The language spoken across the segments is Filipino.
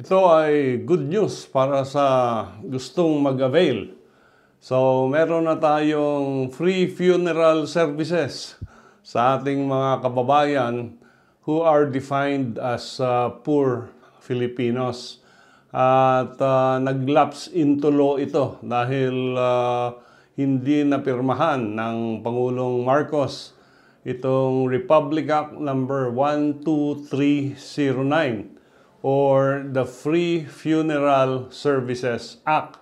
Ito ay good news para sa gustong mag-avail. So, meron na tayong free funeral services sa ating mga kababayan who are defined as poor Filipinos. At nag-lapse into law ito dahil hindi napirmahan ng Pangulong Marcos itong Republic Act number 12309 or the Free Funeral Services Act.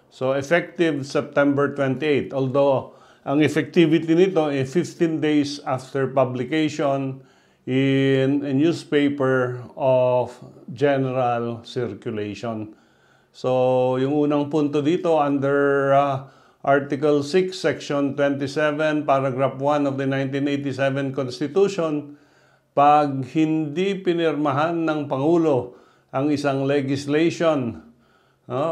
So effective September 28. Although ang effectivity nito ay 15 days after publication in a newspaper of general circulation. So yung unang punto dito under Article 6, Section 27, Paragraph 1 of the 1987 Constitution, pag hindi pinirmahan ng Pangulo ang isang legislation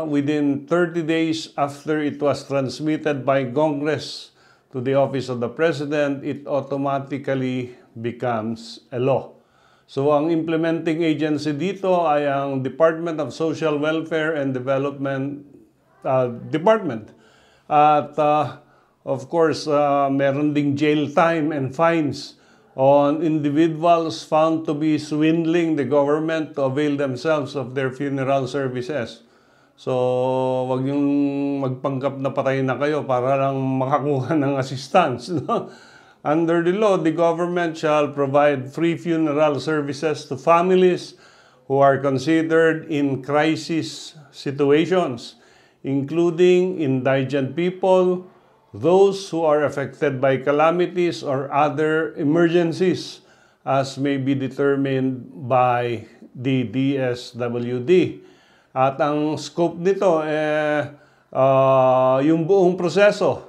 within 30 days after it was transmitted by Congress to the Office of the President, it automatically becomes a law. So ang implementing agency dito ay ang Department of Social Welfare and Development Department. At of course, meron ding jail time and fines on individuals found to be swindling the government to avail themselves of their funeral services. So, wag yung magpanggap na patay na kayo para lang makakuha ng assistance. No? Under the law, the government shall provide free funeral services to families who are considered in crisis situations, including indigent people, those who are affected by calamities or other emergencies as may be determined by the DSWD. At ang scope nito yung buong proseso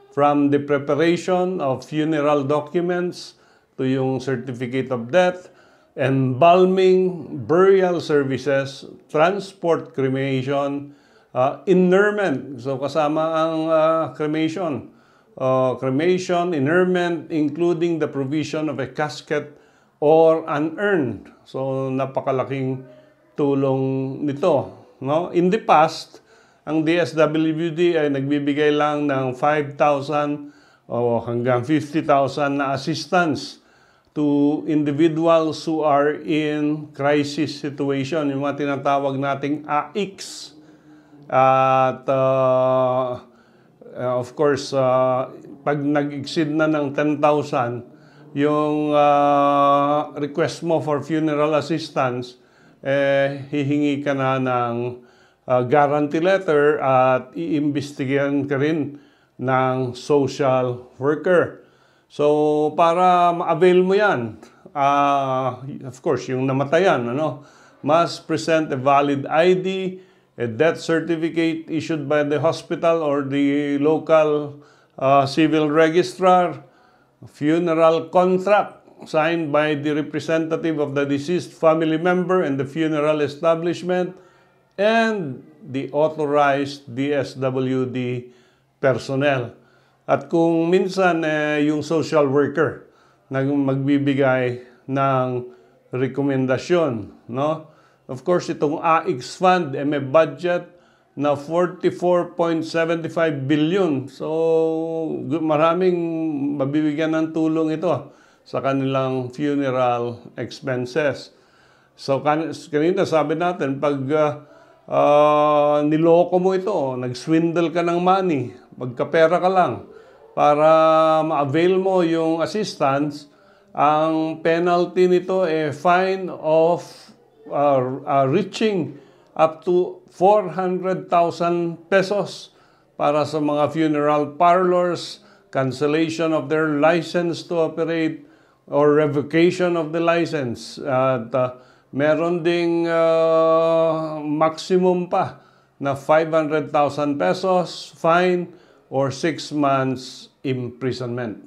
from the preparation of funeral documents to yung certificate of death, embalming, burial services, transport, cremation, interment. So kasama ang cremation. Cremation, interment, including the provision of a casket or an urn. So napakalaking tulong nito. No? In the past, ang DSWD ay nagbibigay lang ng 5,000 o hanggang 50,000 na assistance to individuals who are in crisis situation, yung mga tinatawag nating AICS. At of course, pag nag-exceed na ng 10,000, yung request mo for funeral assistance, hihingi ka na ng guarantee letter at iimbestigahan ka rin ng social worker. So, para ma-avail mo yan, of course, yung namatayan, must present a valid ID, a death certificate issued by the hospital or the local civil registrar, funeral contract signed by the representative of the deceased family member and the funeral establishment, and the authorized DSWD personnel. At kung minsan yung social worker na magbibigay ng rekomendasyon, no? Of course, itong AICS Fund may budget na 44.75 billion. So, maraming mabibigyan ng tulong ito sa kanilang funeral expenses. So, kanina sabi natin, pag niloko mo ito, nag-swindle ka ng money, magkapera ka lang, para ma-avail mo yung assistance, ang penalty nito fine of reaching up to 400,000 pesos para sa mga funeral parlors, cancellation of their license to operate, or revocation of the license. At meron ding maximum pa na 500,000 pesos fine or 6 months imprisonment.